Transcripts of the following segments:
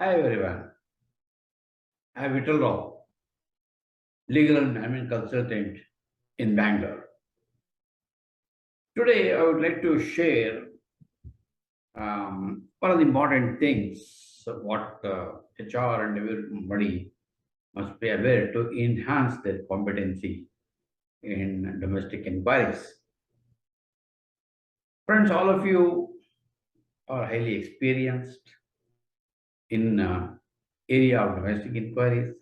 Hi everyone. I'm Vittal Rao, legal and management consultant in Bangalore. Today, I would like to share one of the important things of what HR and everybody must be aware to enhance their competency in domestic inquiries. Friends, all of you are highly experienced in area of domestic inquiries.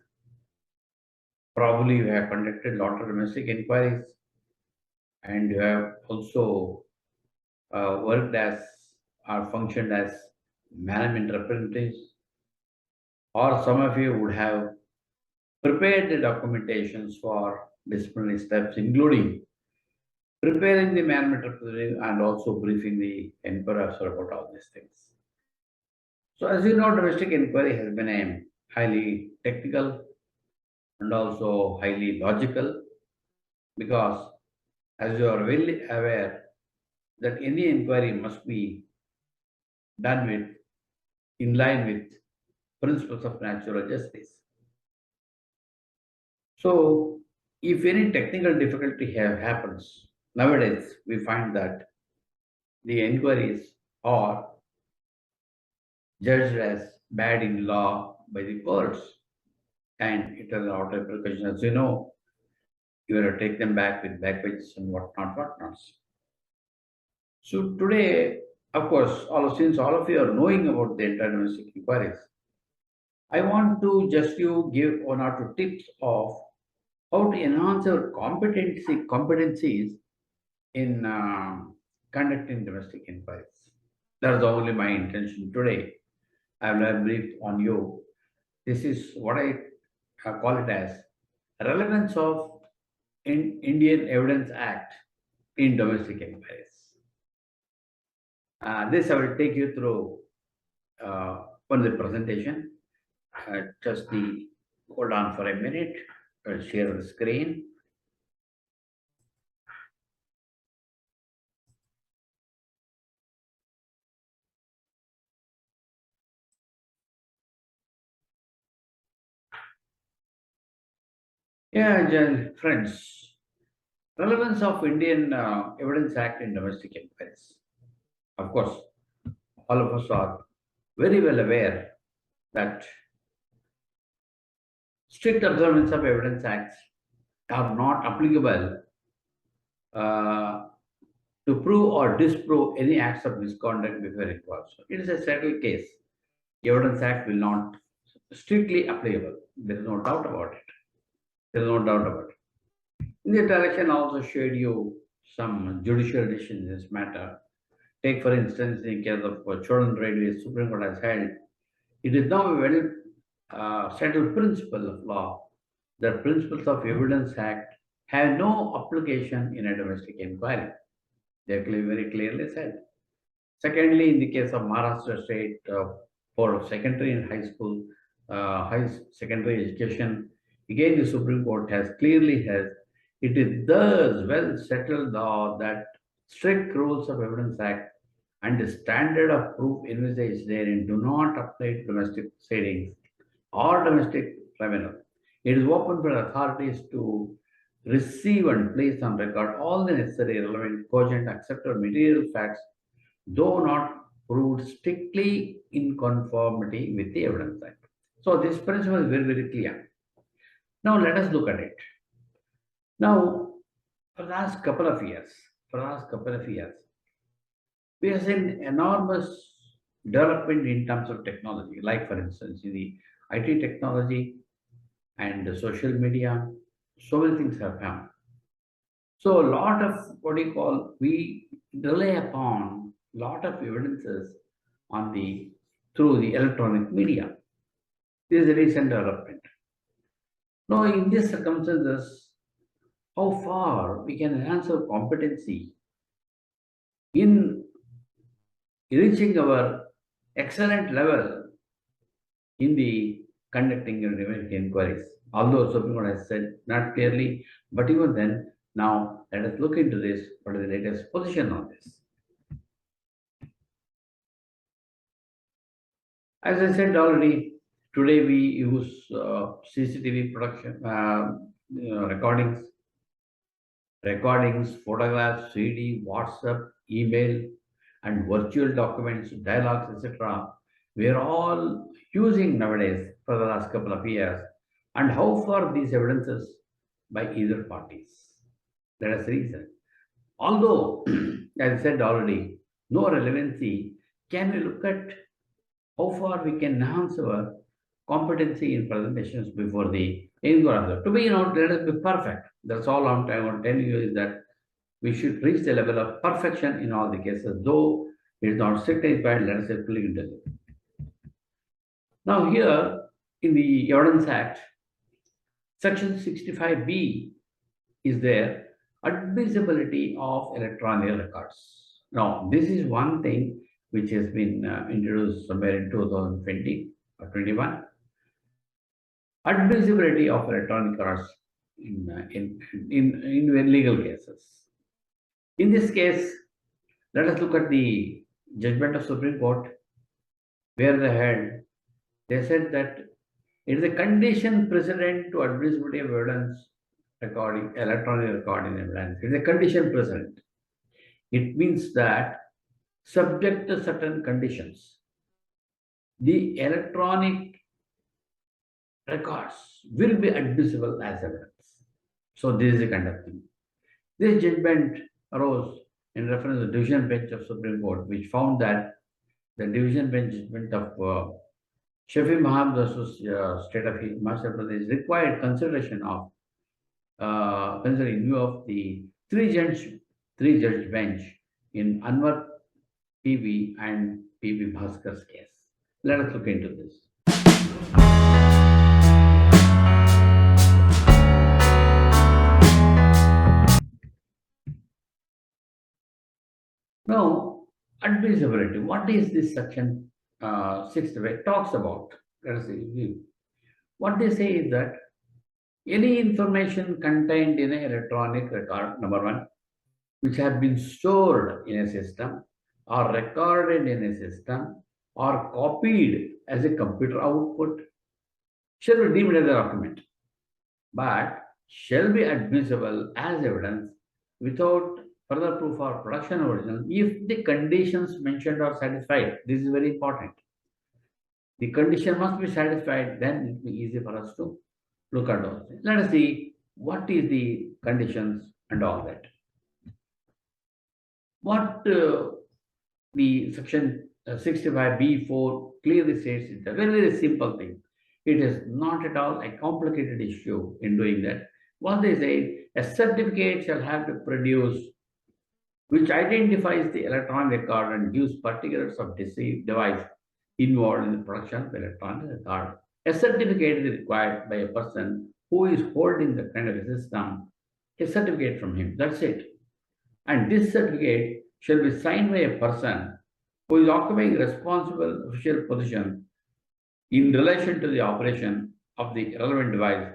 Probably you have conducted a lot of domestic inquiries and you have also worked as or functioned as management representatives, or some of you would have prepared the documentations for disciplinary steps, including preparing the management representative and also briefing the inquirers about all these things. So, as you know, domestic inquiry has been a highly technical and also highly logical because, as you are well aware, that any inquiry must be done with in line with principles of natural justice. So, if any technical difficulty happens, nowadays we find that the inquiries are judged as bad in law by the courts, and it has a lot of repercussions. As you know, you have to take them back with backwages and whatnots. So today, of course, since all of you are knowing about the entire domestic inquiries, I want to just you give one or two tips of how to enhance our competencies in conducting domestic inquiries. That's only my intention today. I will have briefed on you. This is what I call it as relevance of Indian Evidence Act in domestic inquiries. This I will take you through on the presentation. Hold on for a minute. I'll share the screen. Yeah, friends, relevance of Indian Evidence Act in domestic inquiries. Of course, all of us are very well aware that strict observance of Evidence Acts are not applicable uh, to prove or disprove any acts of misconduct before inquiry. So it is a settled case. The Evidence Act will not strictly applicable. There is no doubt about it. There is no doubt about it. In this direction, I also shared you some judicial decisions in this matter. Take, for instance, in case of children railway, Supreme Court has held, it is now a well settled principle of law that principles of Evidence Act have no application in a domestic inquiry. They are very clearly said. Secondly, in the case of Maharashtra State for secondary and high school, high secondary education, again the Supreme Court has clearly held it is thus well settled law that strict rules of Evidence Act and the standard of proof envisaged therein do not apply to domestic proceedings or domestic criminal. It is open for authorities to receive and place on record all the necessary relevant, cogent, acceptable material facts, though not proved strictly in conformity with the Evidence Act. So this principle is very, very clear. Now let us look at it. Now, for the last couple of years, we have seen enormous development in terms of technology, like for instance, in the IT technology and the social media, so many things have come. So a lot of we rely upon lot of evidences on through the electronic media. This is a recent development. Now, in these circumstances, how far we can enhance our competency in reaching our excellent level in the conducting of inquiries. Although Supreme Court has said not clearly, but even then, now let us look into this. What is the latest position on this? As I said already, today we use CCTV production, recordings, photographs, CD, WhatsApp, email, and virtual documents, dialogues, etc. We are all using nowadays for the last couple of years. And how far these evidences by either parties? That is the reason. Although, as I said already, no relevancy, can we look at how far we can enhance our competency in presentations before the inquiry? To be, let us be perfect. That's all I want to tell you is that we should reach the level of perfection in all the cases, though it is not signified, let us say, fully intelligent. Now, here in the Evidence Act, Section 65B is there, admissibility of electronic records. Now, this is one thing which has been introduced somewhere in 2020 or 21. Admissibility of electronic records in legal cases. In this case, let us look at the judgment of Supreme Court, where they said that it is a condition precedent to admissibility of evidence electronic recording evidence. It is a condition precedent. It means that subject to certain conditions, the electronic records will be admissible as evidence. So this is the kind of thing. This judgment arose in reference to the division bench of Supreme Court, which found that the division bench judgment of Shafi Mahab versus State of Himachal Pradesh required consideration of considering view of the three-judge bench in Anwar PV and PV Bhaskar's case. Let us look into this. Now, admissibility. What is this section 65 talks about? Let us see. What they say is that any information contained in an electronic record, number one, which have been stored in a system or recorded in a system or copied as a computer output shall be deemed as a document, but shall be admissible as evidence without further proof or production original if the conditions mentioned are satisfied. This is very important. The condition must be satisfied, then it will be easy for us to look at those things. Let us see what is the conditions and all that. What the section 65B4 clearly states is a very, very simple thing. It is not at all a complicated issue in doing that. What they say, a certificate shall have to produce which identifies the electronic record and gives particulars of device involved in the production of electronic record. A certificate is required by a person who is holding the kind of a system, a certificate from him. That's it. And this certificate shall be signed by a person who is occupying responsible official position in relation to the operation of the relevant device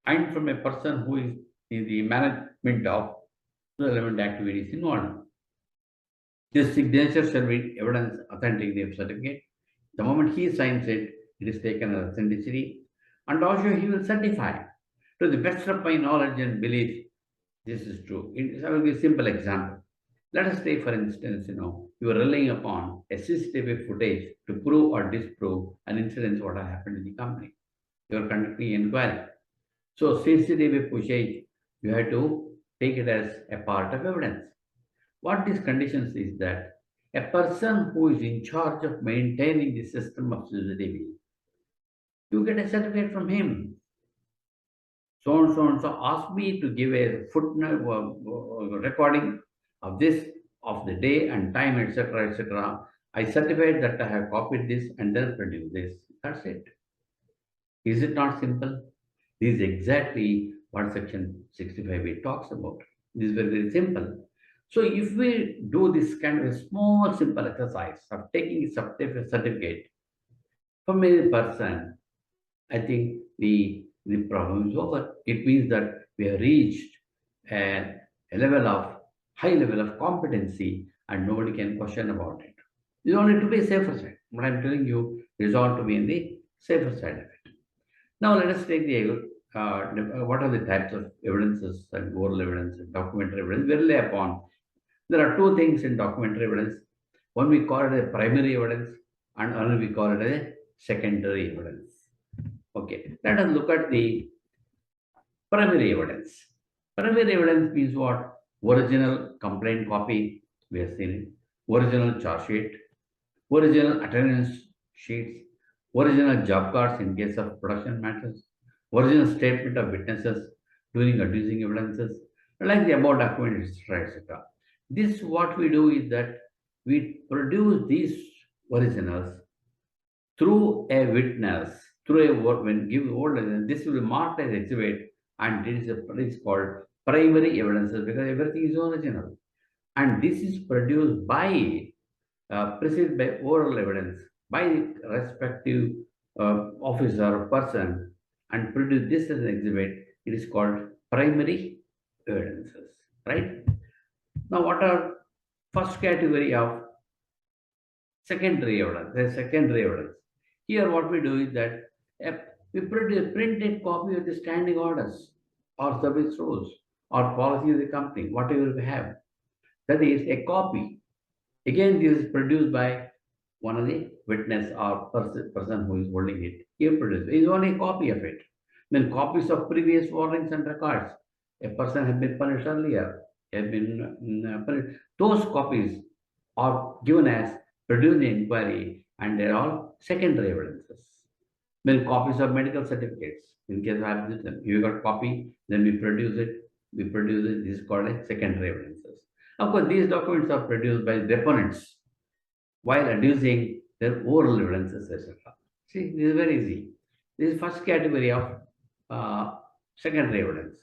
and from a person who is in the management of relevant activities involved. This signature shall be evidence authenticating the certificate. The moment he signs it, it is taken as authenticity, and also he will certify to the best of my knowledge and belief this is true. I will give a simple example. Let us take, for instance, you are relying upon a CCTV footage to prove or disprove an incident what happened in the company. You are conducting inquiry. So CCTV footage, you have to take it as a part of evidence. What these conditions is that a person who is in charge of maintaining the system of CCTV, you get a certificate from him. So and so and so ask me to give a footnote recording of this, of the day and time, etc., etc. I certified that I have copied this and then produced this. That's it. Is it not simple? This is exactly what section 65A talks about. This is very, very simple. So if we do this kind of a small, simple exercise of taking a certificate from a person, I think the problem is over. It means that we have reached a high level of competency and nobody can question about it. It's only to be safer side. What I'm telling you is all to be in the safer side of it. Now let us take what are the types of evidences and oral evidence and documentary evidence we rely upon. There are two things in documentary evidence. One we call it a primary evidence, and another we call it a secondary evidence. Okay, let us look at the primary evidence. Primary evidence means what? Original complaint copy, we have seen it. Original charge sheet, original attendance sheets, original job cards in case of production matters, original statement of witnesses during adducing evidences, like the above documents, etc., etc. This what we do is that we produce these originals through a witness, through a when give word, this will be marked as exhibit, and it is called primary evidences because everything is original, and this is produced by preceded by oral evidence by the respective officer or person and produce this as an exhibit. It is called primary evidences, right? Now, what are first category of secondary evidence? The secondary evidence. Here, what we do is that uh, we print a copy of the standing orders or service rules or policy of the company, whatever we have. That is a copy. Again, this is produced by one of the witness or person who is holding it. He produces. It is only a copy of it. Then copies of previous warnings and records. A person has been punished earlier. Has been punished. Those copies are given as produced in inquiry, and they are all secondary evidences. Then copies of medical certificates. In case of absence, you got copy, then we produce it. We produce it. This is called as secondary evidences. Of course, these documents are produced by deponents while adducing their oral evidences, etc. See, this is very easy. This is first category of uh, secondary evidence.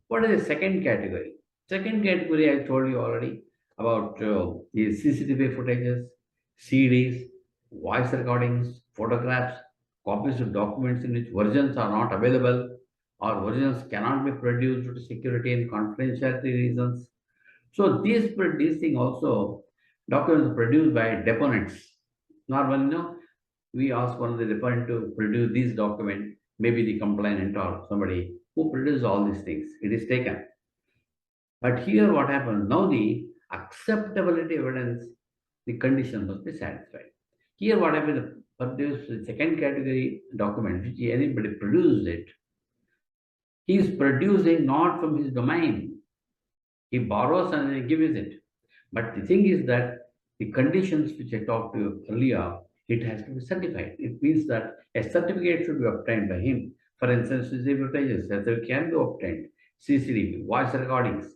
What is the second category? Second category, I told you already about the CCTV footages, CDs, voice recordings, photographs, copies of documents in which versions are not available or versions cannot be produced due to security and confidentiality reasons. So these thing also documents produced by deponents. Normally, we ask one of the deponent to produce these documents, maybe the complainant or somebody who produces all these things. It is taken. But here what happens? Now the acceptability evidence, the condition must be satisfied. Here what happens? Produce the second category document, which anybody produces it, he is producing not from his domain. He borrows and he gives it. But the thing is that the conditions which I talked to you earlier, it has to be certified. It means that a certificate should be obtained by him. For instance, CCTV footages, as they can be obtained. CCTV, voice recordings,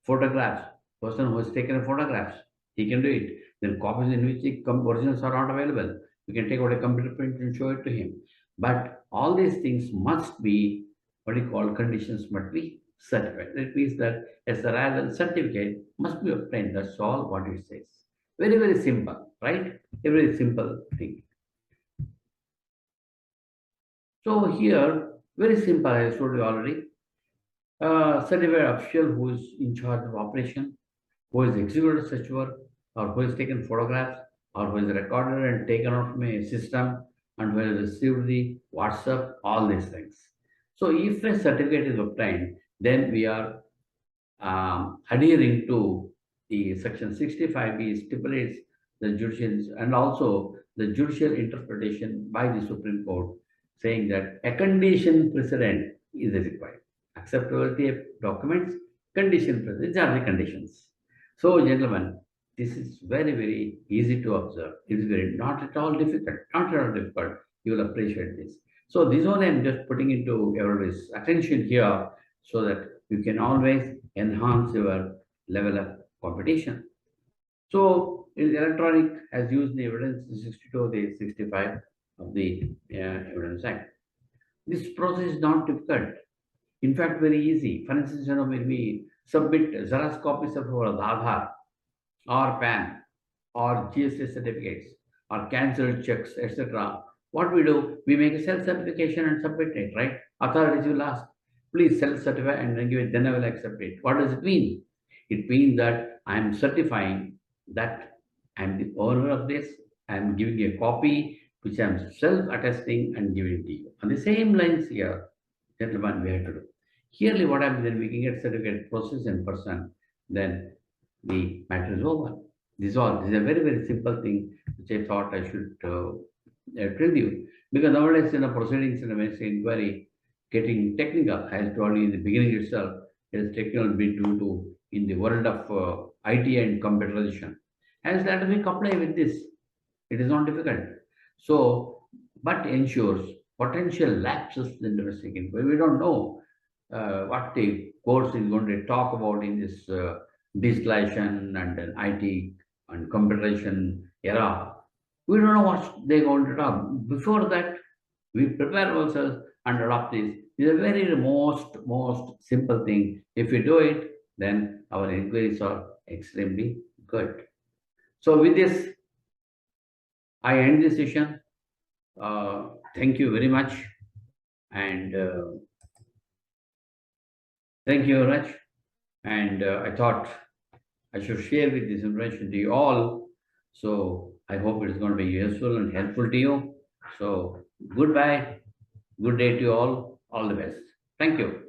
photographs, person who has taken photographs, he can do it. Then copies in which the originals are not available. We can take out a computer print and show it to him. But all these things must be, what you call conditions must be certified. That means that a survival certificate must be obtained. That's all what it says. Very, very simple, right? A very simple thing. So here, very simple, I showed you already. Certified official who is in charge of operation, who has executed such work, or who has taken photographs, or who has recorded and taken out from a system, and who has received the WhatsApp, all these things. So if a certificate is obtained, then we are adhering to the section 65B stipulates the judicial and also the judicial interpretation by the Supreme Court saying that a condition precedent is required. Acceptability of documents, condition precedent, these are the conditions. So, gentlemen, this is very, very easy to observe. It is very not at all difficult, not at all difficult. You will appreciate this. So, this one I'm just putting into everybody's attention here so that you can always enhance your level of competition. So, in electronic has used the evidence 62, the 65 of the Evidence Act. This process is not difficult. In fact, very easy. For instance, when we submit Xerox copies of our Aadhaar or PAN or GST certificates or cancelled checks, etc., what we do, we make a self-certification and submit it, right? Authorities will ask, please self-certify and then give it, then I will accept it. What does it mean? It means that I am certifying that I am the owner of this, I'm giving a copy which I'm self-attesting and giving to you. On the same lines here, gentlemen, we have to do. Herely, what happens then we can get certificate process in person, then the matter is over. This is all. This is a very, very simple thing which I thought I should tell you. Because nowadays, proceedings in a ministry inquiry getting technical, as told you in the beginning itself, it is technical bit due to in the world of IT and computerization. As that we comply with this, it is not difficult. So, but ensures potential lapses in the investigation inquiry. We don't know what the course is going to talk about in this digitalization and then IT and computerization era. We don't know what they're going to talk. Before that, we prepare ourselves and adopt this. It's a very most simple thing. If we do it, then our inquiries are extremely good. So with this, I end this session. Thank you very much, and thank you very much. And I thought I should share with this information to you all. So I hope it is going to be useful and helpful to you. So goodbye, good day to you all. All the best. Thank you.